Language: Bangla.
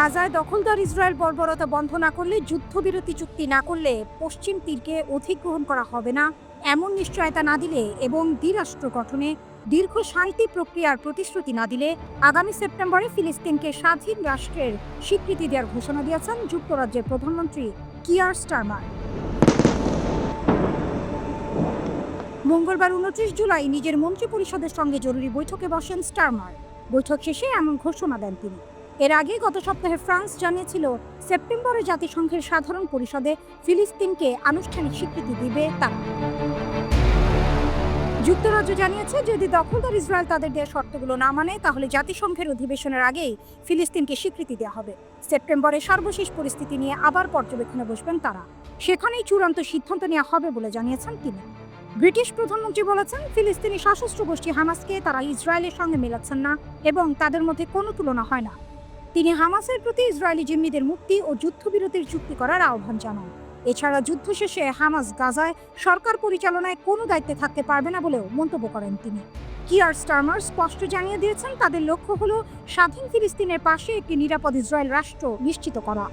গাজায় দখলদার ইসরায়েল বর্বরতা বন্ধ না করলে, যুদ্ধবিরতি চুক্তি না করলে পশ্চিম তীরকে অধিগ্রহণ করা হবে না এমন নিশ্চয়তা না দিলে এবং দ্বিরাষ্ট্র গঠনে দীর্ঘ শান্তি প্রক্রিয়ার প্রতিশ্রুতি না দিলে আগামী সেপ্টেম্বরে ফিলিস্তিনকে স্বাধীন রাষ্ট্রের স্বীকৃতি দেওয়ার ঘোষণা দিয়েছেন যুক্তরাজ্যের প্রধানমন্ত্রী কিয়ার স্টারমার। মঙ্গলবার 29 জুলাই নিজের মন্ত্রিপরিষদের সঙ্গে জরুরি বৈঠকে বসেন স্টারমার। বৈঠক শেষে এমন ঘোষণা দেন তিনি। এর আগে গত সপ্তাহে ফ্রান্স জানিয়েছিল সেপ্টেম্বরে জাতিসংঘের সাধারণ পরিষদে ফিলিস্তিনকে আনুষ্ঠানিক স্বীকৃতি দিবে তারা। যুক্তরাজ্য জানিয়েছে যদি দখলদার ইসরায়েল তাদের দেওয়া শর্তগুলো না মানে তাহলে জাতিসংঘের অধিবেশনের আগেই ফিলিস্তিনকে স্বীকৃতি দেওয়া হবে। সেপ্টেম্বরে সর্বশেষ পরিস্থিতি নিয়ে আবার পর্যবেক্ষণে বসবেন তারা, সেখানেই চূড়ান্ত সিদ্ধান্ত নেওয়া হবে বলে জানিয়েছেন তিনি। ব্রিটিশ প্রধানমন্ত্রী বলেছেন ফিলিস্তিনি সশস্ত্র গোষ্ঠী হামাসকে তারা ইসরায়েলের সঙ্গে মেলাচ্ছেন না এবং তাদের মধ্যে কোনো তুলনা হয় না। তিনি হামাসের প্রতি ইসরায়েলি জিম্মিদের মুক্তি ও যুদ্ধবিরতির চুক্তি করার আহ্বান জানান। এছাড়া যুদ্ধ শেষে হামাস গাজায় সরকার পরিচালনায় কোনো দায়িত্বে থাকতে পারবে না বলেও মন্তব্য করেন তিনি। কিয়ার স্টারমার স্পষ্ট জানিয়ে দিয়েছেন তাদের লক্ষ্য হলো স্বাধীন ফিলিস্তিনের পাশে একটি নিরাপদ ইসরায়েল রাষ্ট্র নিশ্চিত করা।